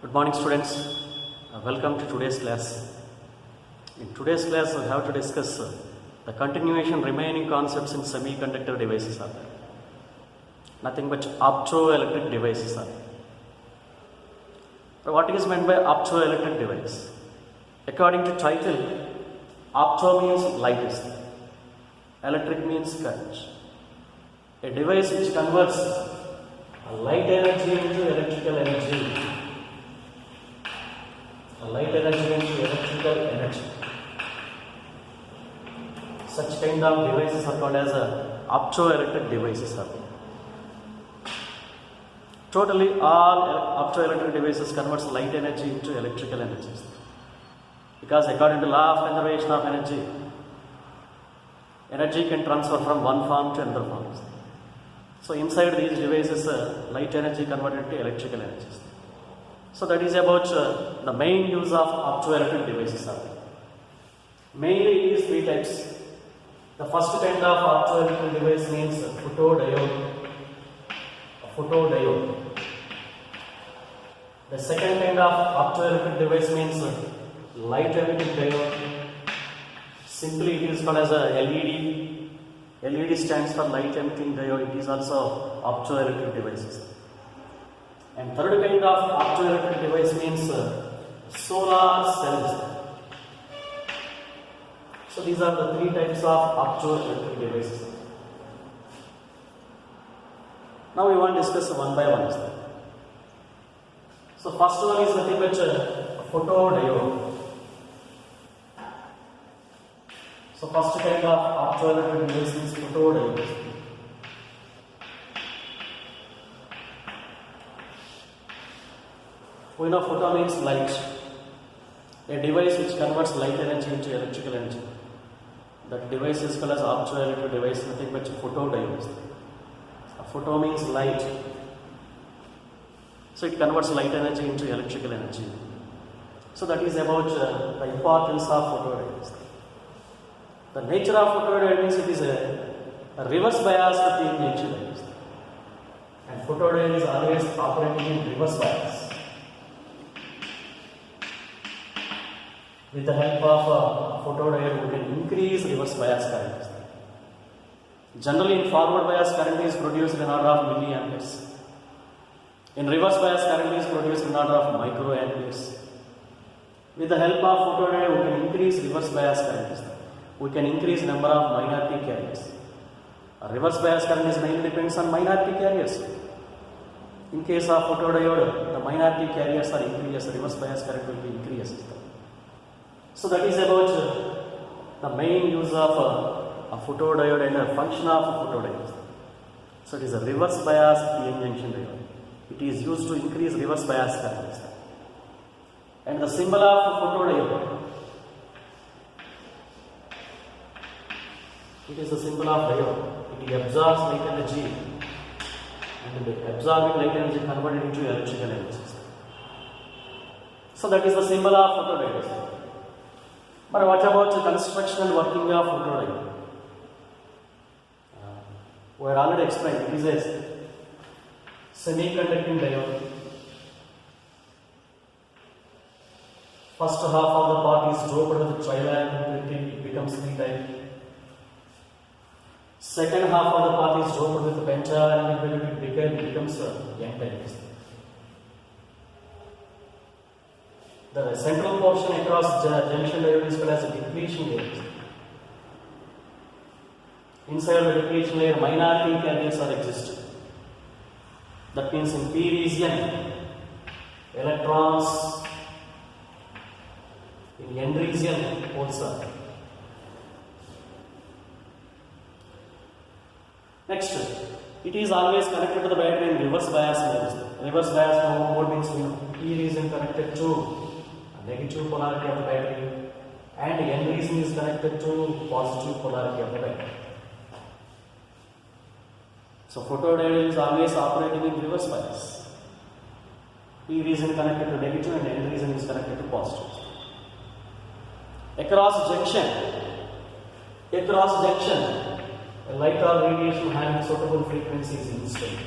Good morning, students. Welcome to today's class. In today's class, we have to discuss the continuation remaining concepts in semiconductor devices are there. Nothing but optoelectric devices are there. So what is meant by optoelectric device? According to title, opto means light, electric means current. A device which converts light energy into electrical energy. Light energy into electrical energy. Such kind of devices are called as optoelectric devices. Totally all optoelectric devices converts light energy into electrical energy. Because according to law of conservation of energy, energy can transfer from one form to another form. So inside these devices, light energy converted to electrical energy. So that is about the main use of optoelectric devices. Mainly it is three types. The first kind of optoelectric device means photodiode. The second kind of optoelectric device means light emitting diode. Simply it is called as a LED. LED stands for light emitting diode. It is also optoelectric devices. And third kind of optoelectric device means solar cells. So these are the three types of optoelectric devices. Now we want to discuss one by one. So first one is nothing but photodiode. So first kind of optoelectric device is photodiode. We know photo means light. A device which converts light energy into electrical energy. That device is called as optoelectric device, nothing but photodiode. A photo means light. So it converts light energy into electrical energy. So that is about the importance of photodiode. The nature of photodiode means it is a reverse bias with the junction. And photodiode is always operating in reverse bias. With the help of photodiode, we can increase reverse bias current. Generally, in forward bias, current is produced in order of milliamperes. In reverse bias, current is produced in order of microamperes. With the help of photodiode, we can increase reverse bias current. We can increase number of minority carriers. A reverse bias current is mainly depends on minority carriers. In case of photodiode, the minority carriers are increased, reverse bias current will be increased. So that is about the main use of a photodiode and a function of a photodiode. So it is a reverse bias PN junction diode. It is used to increase reverse bias current. And the symbol of photodiode, it is the symbol of diode. It absorbs light energy and the absorbing light energy converted into electrical energy. So that is the symbol of photodiode. But what about the construction and working of photodiode? We are already explained. It is a semiconducting diode. First half of the part is doped with trivalent impurity, it becomes p-type. Second half of the part is doped with pentavalent impurity, it becomes n-type. The central portion across junction diode is called as a depletion layer. Inside the depletion layer, minority carriers are existing. That means in P region, electrons, in N region, holes are. Next, it is always connected to the battery in reverse bias mode. Reverse bias mode means P region connected to negative polarity of the battery and N region is connected to positive polarity of the battery. So photodiode is always operating in reverse bias. P region connected to negative and N region is connected to positive. Across junction, a light or radiation having suitable frequency is installed.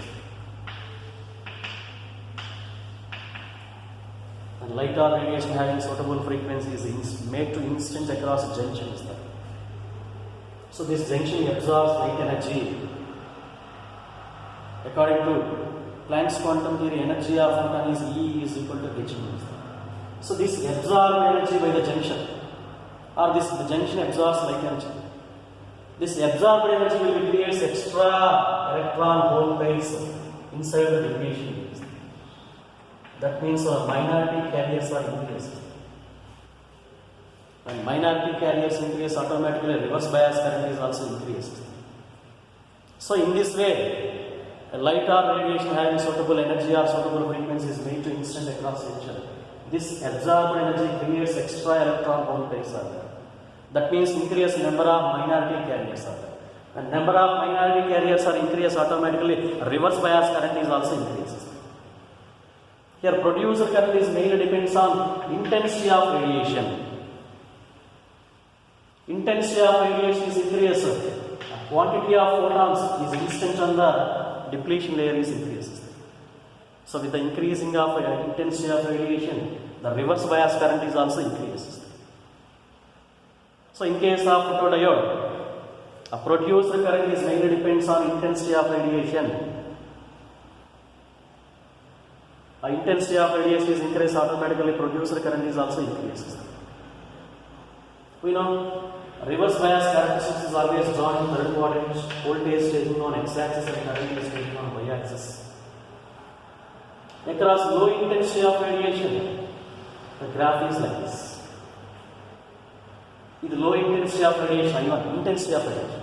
And light or radiation having suitable frequency is made to instance across a junction. Is that? So this junction absorbs light energy. According to Planck's quantum theory, energy of photon is E is equal to h nu. So this absorbed energy by the junction, or the junction absorbs light energy. This absorbed energy will create extra electron hole pairs inside the deviation. That means minority carriers are increased. When minority carriers increase, automatically reverse bias current is also increased. So in this way, a light or radiation having suitable energy or suitable frequency is made to instance across junction. This absorbed energy creates extra electron hole pairs are there. That means increase number of minority carriers are there. When number of minority carriers are increased, automatically reverse bias current is also increases. Here producer current is mainly depends on intensity of radiation. Intensity of radiation is increased. Quantity of photons is instant on the depletion layer is increases. So with the increasing of intensity of radiation, the reverse bias current is also increases. So in case of photodiode, a producer current is mainly depends on intensity of radiation. Intensity of radiation is increased, automatically producer current is also increases. We know reverse bias characteristics is always drawn in third quadrant, voltage taking on x-axis and current is taking on y-axis. Across low intensity of radiation, the graph is like this. With low intensity of radiation, intensity of radiation.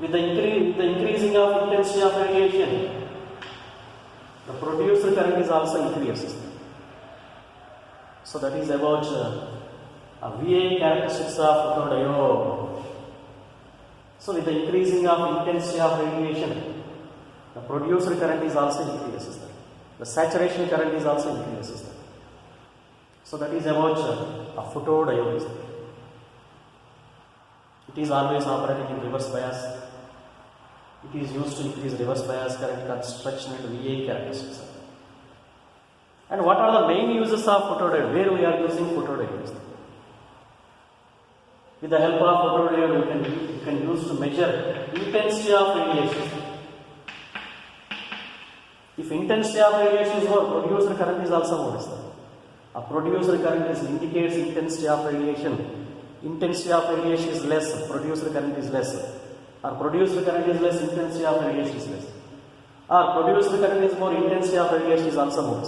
With the increasing of intensity of radiation, the producer current is also increases. So that is about VA characteristics of photodiode. So with the increasing of intensity of radiation, the producer current is also increases. The saturation current is also increases. So that is about a photodiode. It is always operating in reverse bias. It is used to increase reverse bias current construction and VA characteristics. And what are the main uses of photodiode? Where we are using photodiode? With the help of photodiode, you can use to measure intensity of radiation. If intensity of radiation is more, producer current is also more. A producer current indicates intensity of radiation. Intensity of radiation is less, producer current is less. Or producer current is less, intensity of radiation is less. Or producer current is more, intensity of radiation is also more.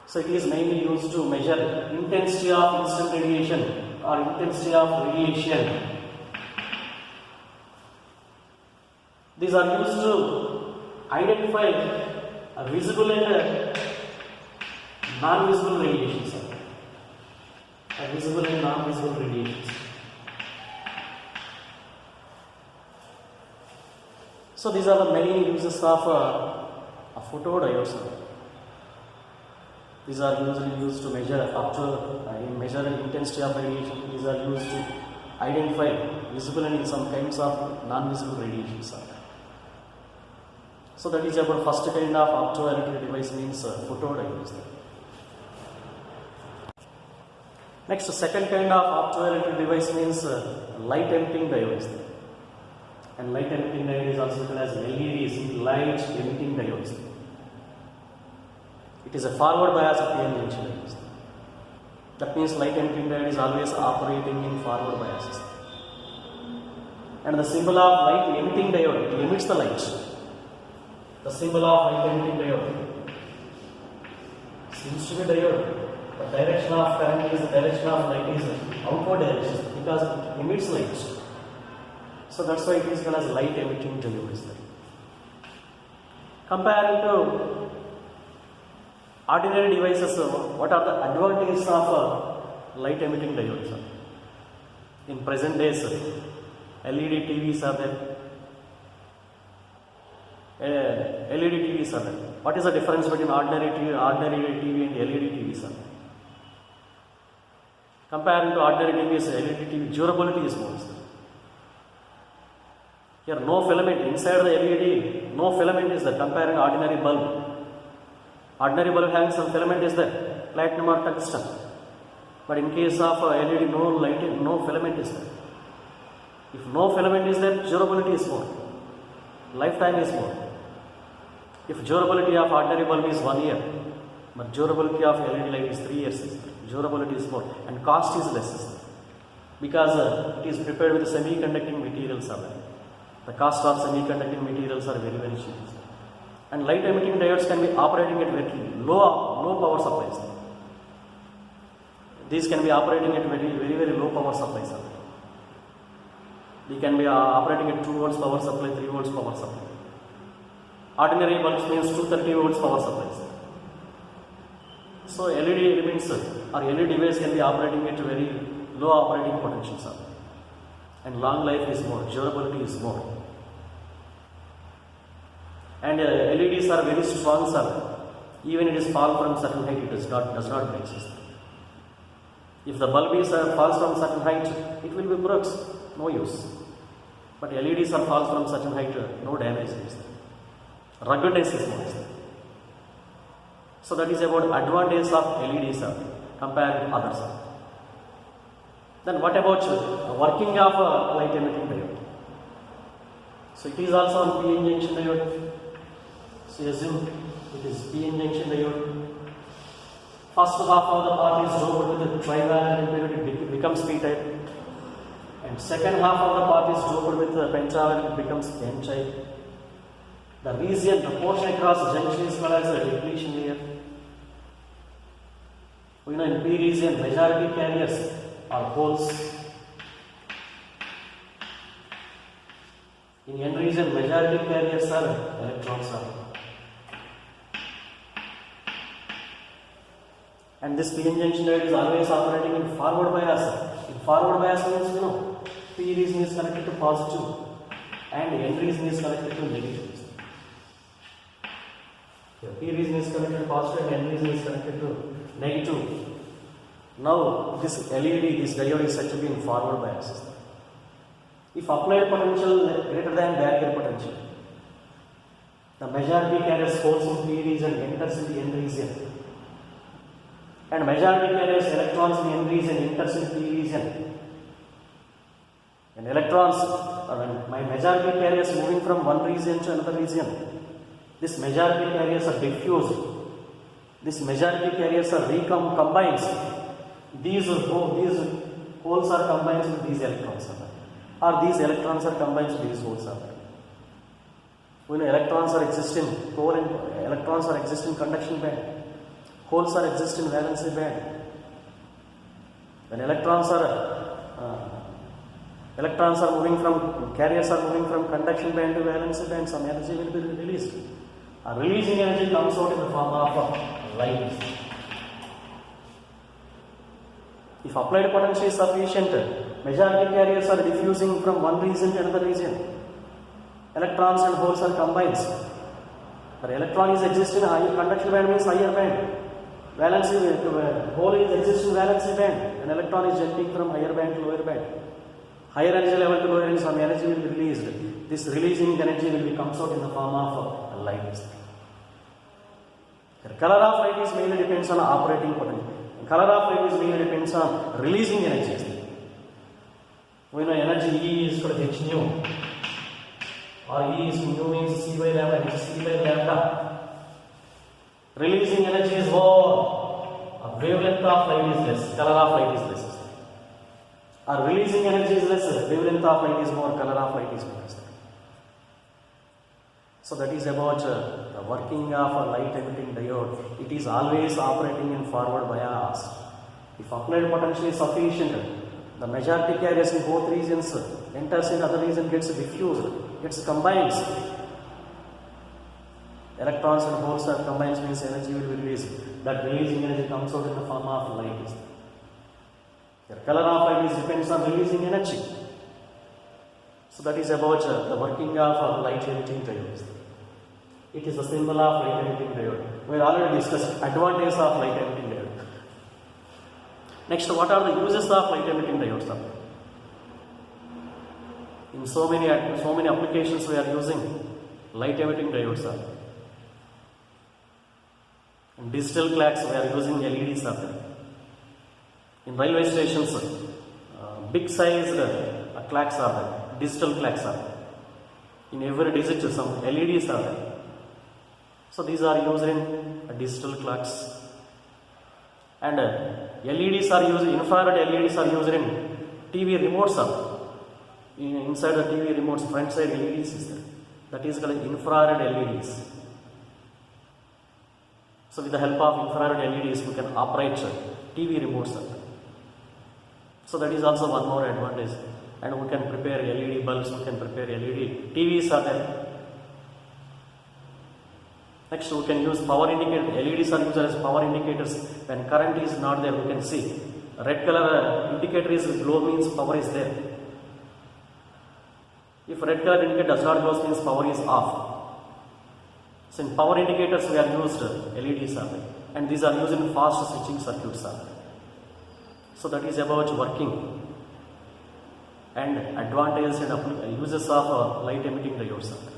So it is mainly used to measure intensity of instant radiation or intensity of radiation. These are used to identify visible and non-visible radiations. Visible and non-visible radiations. So these are the many uses of photodiodes. These are usually used to measure measure intensity of radiation. These are used to identify visible and some kinds of non-visible radiations. So that is about first kind of optoelectric device means photodiodes. Next, second kind of optoelectric device means light emitting diodes. And light emitting diode is also called as LEDs, light emitting diodes. It is a forward bias PN junction. That means light emitting diode is always operating in forward biases. And the symbol of light emitting diode, it emits the light. The symbol of light emitting diode seems to be diode. The direction of current is the direction of light is outward direction because it emits light. So that's why it is called as light emitting diode. Comparing to ordinary devices, what are the advantages of light emitting diodes? In present days, LED TVs are there. LED TVs are there. What is the difference between ordinary TV and LED TVs? Comparing to ordinary TVs, LED TV durability is more. Here no filament inside the LED, no filament is there comparing ordinary bulb. Ordinary bulb having some filament is there, platinum or tungsten. But in case of LED, no light, no filament is there. If no filament is there, durability is more, lifetime is more. If durability of ordinary bulb is 1 year, but durability of LED light is 3 years, durability is more, and cost is less, because it is prepared with semiconducting materials. The cost of semiconducting materials are very, very cheap. And light emitting diodes can be operating at very low power supplies. These can be operating at very low power supplies. They can be operating at 2 volts power supply, 3 volts power supply. Ordinary bulbs means 230 volts power supplies. So LED elements or LED device can be operating at very low operating potentials, and long life is more, durability is more. And LEDs are very strong, sir. Even it is fall from certain height, it does not break. If the bulb is falls from certain height, it will be broken, no use. But LEDs are falls from certain height, no damage. Ruggedness is more. So that is about advantage of LEDs compared to others. Then what about working of a light emitting diode? So it is also on PN junction diode. So assume it is PN junction diode. First half of the part is doped with the trivalent impurity, it becomes p-type. And second half of the part is doped with the pentavalent, it becomes n-type. The region, the portion across the junction is called as a depletion layer. We know in P region, majority carriers are holes. In N region, majority carriers are electrons. And this PN junction diode is always operating in forward bias. In forward bias means, P region is connected to positive and N region is connected to negative. P region is connected to positive and N region is connected to negative. Now this LED, this diode is said to be in forward bias. If applied potential greater than barrier potential, the majority carries holes in P region, enters in the N region. And majority carries electrons in N region, enters in P region. And electrons, my majority carriers moving from one region to another region. This majority carriers are diffused. This majority carriers are combined. These holes are combined with these electrons, or these electrons are combined with these holes. We know electrons are existing, electrons are existing conduction band, holes are existing valency band. When electrons are moving from, carriers are moving from conduction band to valency band, some energy will be released. A releasing energy comes out in the form of light. If applied potential is sufficient, majority carriers are diffusing from one region to another region. Electrons and holes are combined. The electron is existing in higher conduction band means higher band. Hole is existing in valency band. An electron is jumping from higher band to lower band. Higher energy level to lower energy, some energy will be released. This releasing energy will comes out in the form of light. The color of light is mainly depends on operating potential. The color of light is mainly depends on releasing energy. We know energy E is called h nu, or E is nu means C by lambda, H C by lambda. Releasing energy is more. Wavelength of light is less. Color of light is less. Or releasing energy is less. Wavelength of light is more. Color of light is more. So that is about the working of a light emitting diode. It is always operating in forward bias. If applied potential is sufficient, the majority carriers in both regions enters in other region, gets diffused, gets combined. Electrons and holes are combined means energy will be released. That releasing energy comes out in the form of light. The color of light is depends on releasing energy. So that is about the working of light emitting diode. It is a symbol of light emitting diode. We already discussed advantages of light emitting diode. Next, what are the uses of light emitting diodes? In so many applications we are using light emitting diodes. In digital clocks, we are using LEDs are there. In railway stations, big sized clocks are there, digital clocks are there. In every digit, some LEDs are there. So these are used in digital clocks. And LEDs are used, infrared LEDs are used in TV remotes. Inside the TV remotes, front side LEDs is there. That is called infrared LEDs. So with the help of infrared LEDs, we can operate TV remotes. So that is also one more advantage. And we can prepare LED bulbs, we can prepare LED TVs are there. Next, we can use power indicator. LEDs are used as power indicators. When current is not there, we can see. Red color indicator is glow, means power is there. If red color indicator does not glow, means power is off. So in power indicators, we are used LEDs are there. And these are used in fast switching circuits are there. So that is about working and advantages and uses of light emitting diodes are there.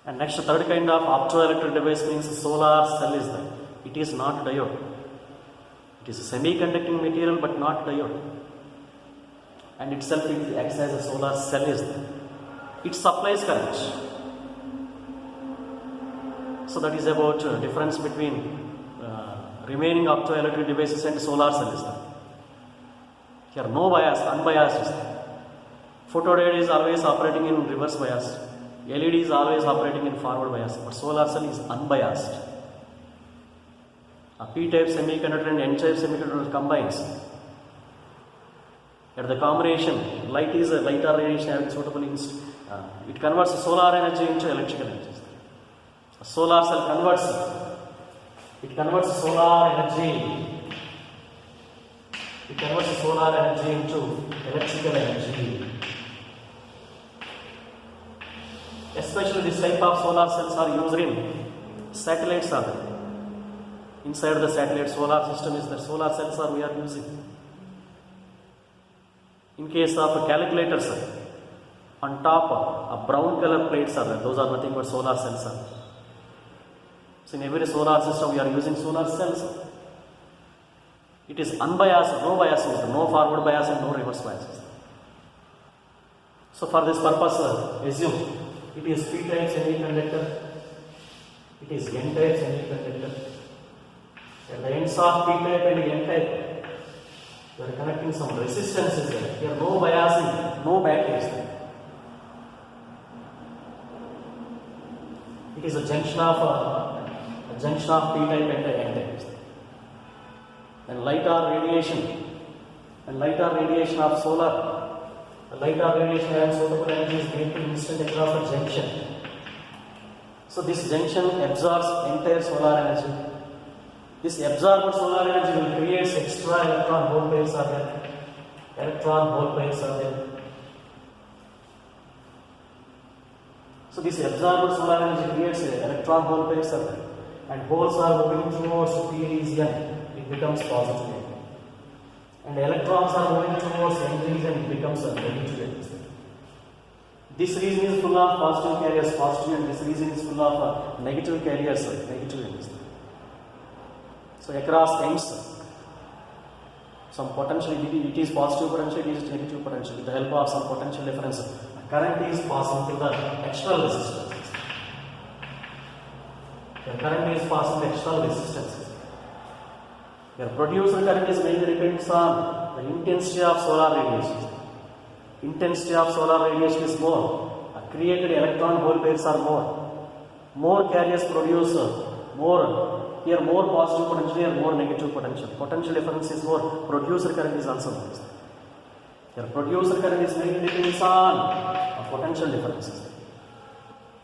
And next, third kind of optoelectric device means solar cell is there. It is not diode. It is a semiconducting material but not diode. And itself it acts as a solar cell is there. It supplies current. So that is about difference between remaining optoelectric devices and solar cell is there. Here no bias, unbiased is there. Photodiode is always operating in reverse bias. LED is always operating in forward bias, but solar cell is unbiased. A P-type semiconductor and N-type semiconductor combines. At the combination, light is a light or radiation having suitable it converts solar energy into electrical energy. A solar cell converts solar energy. It converts solar energy into electrical energy. Especially this type of solar cells are used in satellites are there. Inside the satellite solar system is there. Solar cells are we are using. In case of calculators, on top a brown color plates are there. Those are nothing but solar cells are there. So in every solar system we are using solar cells. It is unbiased, no bias, no forward bias and no reverse bias. So for this purpose, assume it is P-type semiconductor, it is N-type semiconductor. At the ends of P-type and N-type, you are connecting some resistances there. Here no biasing, no batteries there. It is a junction of P-type and N-type. And light or radiation of solar. The light or radiation having suitable energy is made to instant across a junction. So this junction absorbs entire solar energy. This absorbed solar energy will create extra electron hole pairs are there. So this absorbed solar energy creates electron hole pairs are there. And holes are moving towards P region, it becomes positive. And electrons are moving towards N region, it becomes a negative. This region is full of positive carriers, positive, and this region is full of negative carriers, negative. So across ends, some potential, it is positive potential, it is negative potential. With the help of some potential difference, current is passing through the external resistance. The current is passing the external resistance. Your produced current is mainly depends on the intensity of solar radiation. Intensity of solar radiation is more. Created electron hole pairs are more. More carriers produce more. Here more positive potential, here more negative potential. Potential difference is more. Producer current is also more. Your producer current is mainly depends on potential differences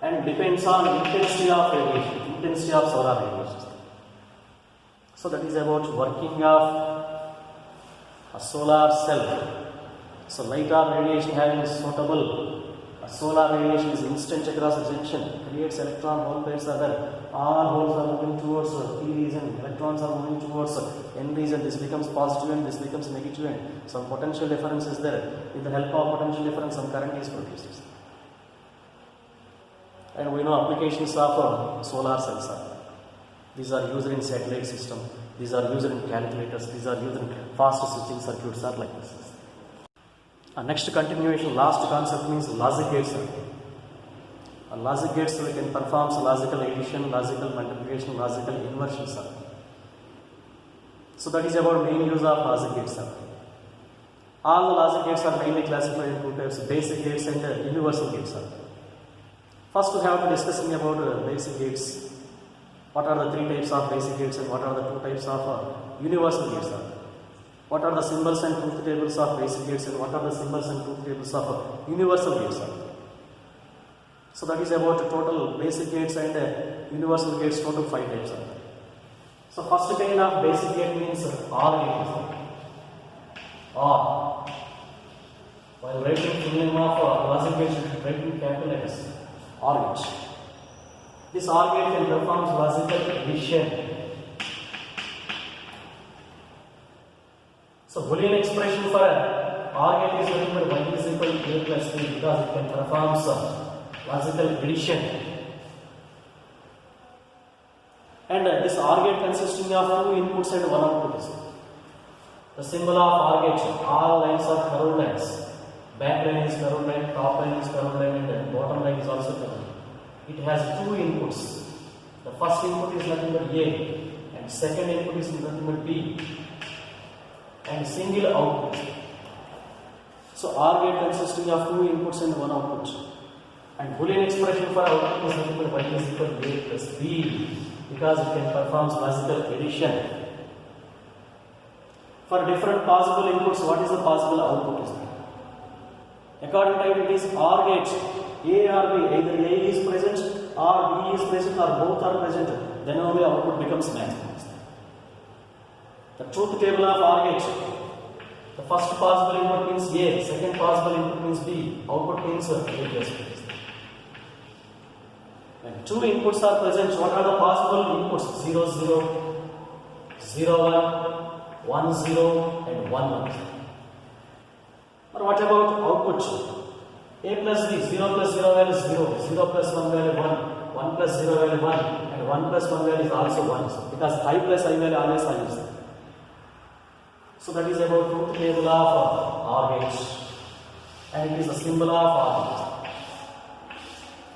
and depends on intensity of radiation, intensity of solar radiation. So that is about working of a solar cell. So light or radiation having suitable, solar radiation is instant across a junction, creates electron hole pairs are there. All holes are moving towards P region, electrons are moving towards N region. This becomes positive and this becomes negative and some potential difference is there. With the help of potential difference, some current is produced. And we know applications of solar cells are. These are used in satellite system. These are used in calculators. These are used in fast switching circuits are like this. Next continuation, last concept means logic gates. Logic gates we can perform logical addition, logical multiplication, logical inversion. So that is about main use of logic gates. All the logic gates are mainly classified in two types: basic gates and universal gates. First, we have to discussing about basic gates. What are the three types of basic gates and what are the two types of universal gates? What are the symbols and truth tables of basic gates and what are the symbols and truth tables of universal gates? So that is about total basic gates and universal gates, total 5 types. So first kind of basic gate means OR gate. OR. While writing full name of logic gate, you should write in capital letters. OR gate. This OR gate can perform logical addition. So Boolean expression for OR gate is nothing but y is equal to a plus b because it can perform logical addition. And this OR gate consisting of 2 inputs and 1 output. The symbol of OR gate, all lines are curved lines. Back line is curved line, top line is curved line, and bottom line is also curved. It has 2 inputs. The first input is nothing but A, and second input is nothing but B, and single output. So OR gate consisting of 2 inputs and 1 output. And Boolean expression for output is nothing but y is equal to A plus B because it can perform logical addition. For different possible inputs, what is the possible output? According to it is OR gate, A or B, either A is present or B is present or both are present, then only output becomes maximum. The truth table of OR gate, the first possible input means A, second possible input means B, output means A plus B. When 2 inputs are present, what are the possible inputs? 0, 0, 0, 1, 1, 0 and 1, 1. Or what about output? A plus B, 0 plus 0 value is 0, 0 plus 1 value 1, 1 plus 0 value 1 and 1 plus 1 value is also 1 because I plus I value always I is there. So that is about truth table of OR gate and it is a symbol of OR gate.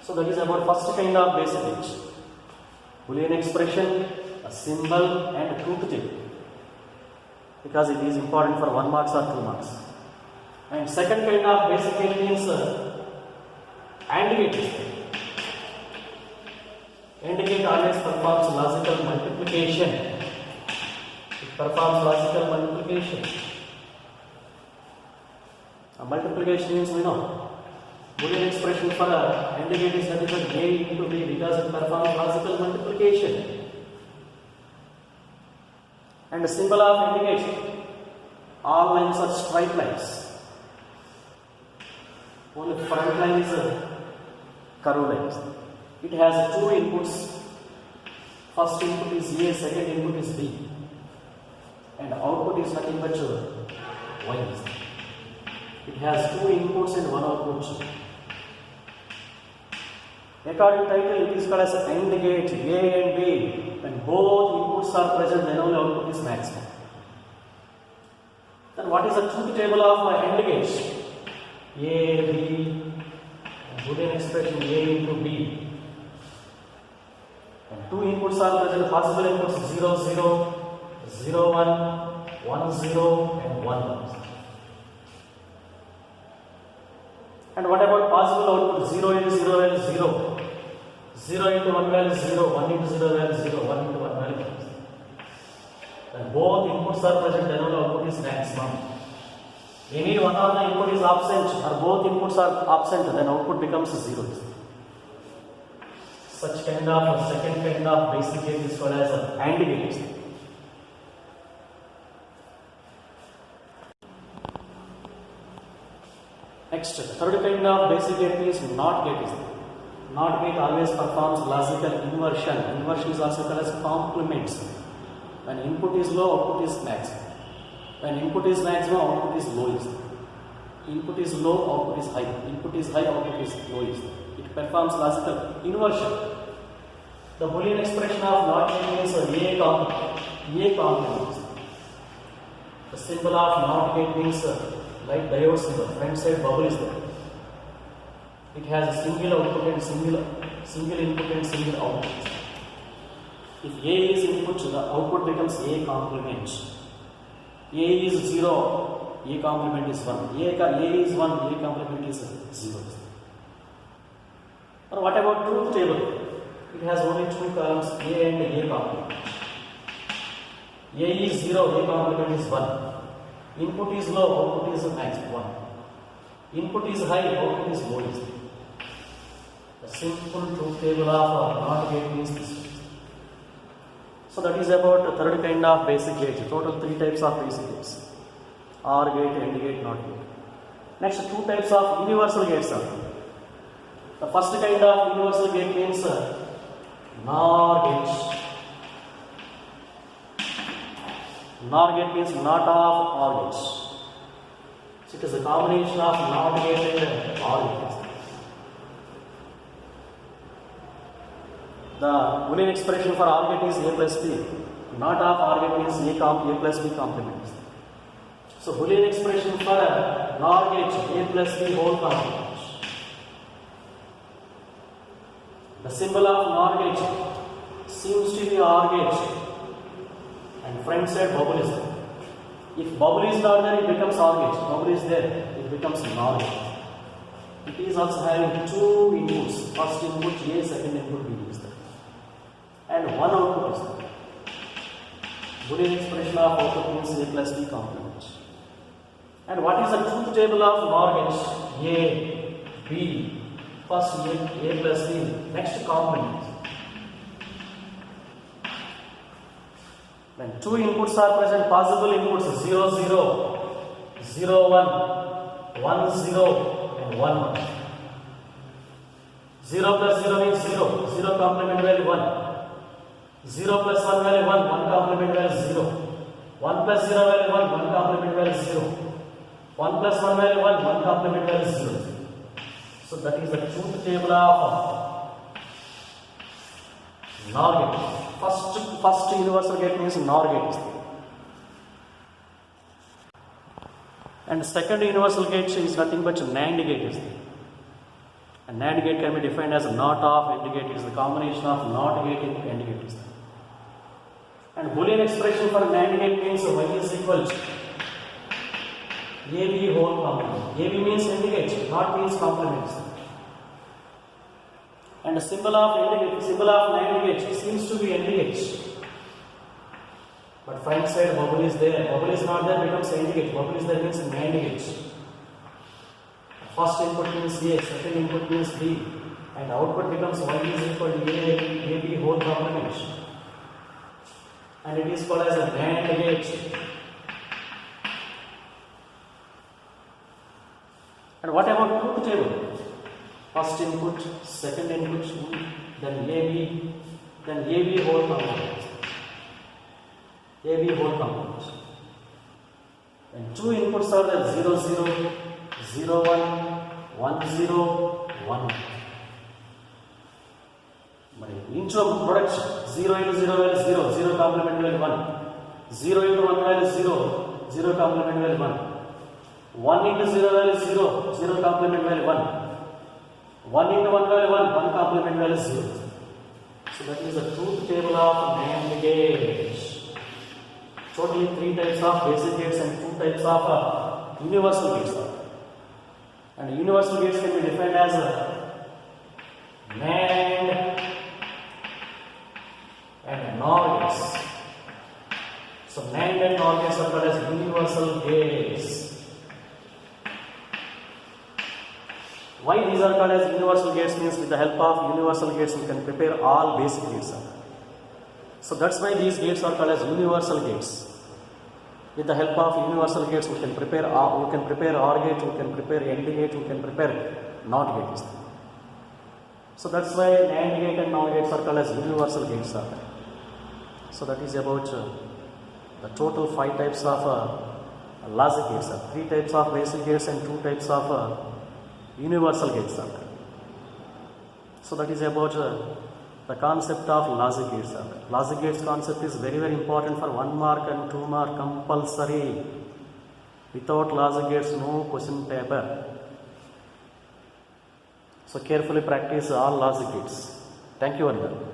So that is about first kind of basic gate. Boolean expression, a symbol and a truth table because it is important for 1 marks or 2 marks. And second kind of basic gate means AND gate. AND gate always performs logical multiplication. It performs logical multiplication. Multiplication means we know. Boolean expression for AND gate is nothing but A into B because it performs logical multiplication. And the symbol of AND gate, all lines are straight lines. Only front line is curved lines. It has 2 inputs. First input is A, second input is B. And output is nothing but Y. It has 2 inputs and 1 output. According to title, it is called as AND gate, A and B. When both inputs are present, then only output is maximum. Then what is the truth table of AND gate? A, B, Boolean expression A into B. And 2 inputs are present, possible inputs 0, 0, 0, 1, 1, 0 and 1, 1. And what about possible output? 0 into 0 value 0. 0 into 1 value 0, 1 into 0 value 0, 1 into 1 value 0. When both inputs are present, then only output is maximum. Any one of the input is absent or both inputs are absent, then output becomes 0. Such kind of second kind of basic gate is called as AND gate. Next, third kind of basic gate is NOT gate. NOT gate always performs logical inversion. Inversion is also called as complements. When input is low, output is maximum. When input is maximum, output is lowest. Input is low, output is high. Input is high, output is lowest. It performs logical inversion. The Boolean expression of NOT gate means A complement. The symbol of NOT gate means like diode symbol. Front side bubble is there. It has a single output and single input and single output. If A is input, the output becomes A complement. A is 0, A complement is 1. A is 1, A complement is 0. Or what about truth table? It has only two columns, A and A complement. A is 0, A complement is 1. Input is low, output is max 1. Input is high, output is low. The simple truth table of NOT gate means this. So that is about the third kind of basic gates. Total 3 types of basic gates: OR gate, AND gate, NOT gate. Next, 2 types of universal gates are there. The first kind of universal gate means NOR gate. NOR gate means not of OR gates. So it is a combination of NOT gate and OR gate. The Boolean expression for OR gate is A plus B. Not of OR gate means A plus B complement. So Boolean expression for NOR gate A plus B whole complement. The symbol of NOR gate seems to be OR gate, and front side bubble is there. If bubble is not there, it becomes OR gate. Bubble is there, it becomes NOR gate. It is also having 2 inputs. First input A, second input B is there, and 1 output is there. Boolean expression of output means A plus B complement. And what is the truth table of NOR gate? A, B. First A plus B, next complement. When 2 inputs are present, possible inputs 0, 0, 0, 1, 1, 0, and 1, 1. 0 plus 0 means 0, 0 complement value 1. 0 plus 1 value 1, 1 complement value 0. 1 plus 0 value 1, 1 complement value 0. 1 plus 1 value 1, 1 complement value 0. So that is the truth table of NOR gate. First universal gate means NOR gate. And second universal gate is nothing but NAND gate. A NAND gate can be defined as not of AND gate. It is the combination of NOT gate and AND gate. And Boolean expression for NAND gate means Y is equal to AB whole complement. AB means AND gate, not means complements. And the symbol of NAND gate seems to be AND gate. But front side bubble is there. Bubble is not there, becomes AND gate. Bubble is there means NAND gate. First input means A, second input means B, and output becomes Y is equal to AB whole complement. And it is called as a NAND gate. And what about truth table? First input, second input, then AB whole complement. AB whole complement. And 2 inputs are there: 0, 0, 0, 1, 1, 0, 1. Into a production, 0 into 0 value 0, 0 complement value 1. 0 into 1 value 0, 0 complement value 1. 1 into 0 value 0, 0 complement value 1. 1 into 1 value 1, 1 complement value 0. So that is the truth table of NAND gates. Totally 3 types of basic gates and 2 types of universal gates. And universal gates can be defined as NAND and NOR gates. So NAND and NOR gates are called as universal gates. Why these are called as universal gates means with the help of universal gates we can prepare all basic gates. So that's why these gates are called as universal gates. With the help of universal gates we can prepare OR gate, we can prepare AND gate, we can prepare NOT gate. So that's why NAND gate and NOR gates are called as universal gates. So that is about the total 5 types of logic gates. 3 types of basic gates and 2 types of universal gates. So that is about the concept of logic gates. Logic gates concept is very important for 1 mark and 2 mark compulsory. Without logic gates, no question paper. So carefully practice all logic gates. Thank you, everyone.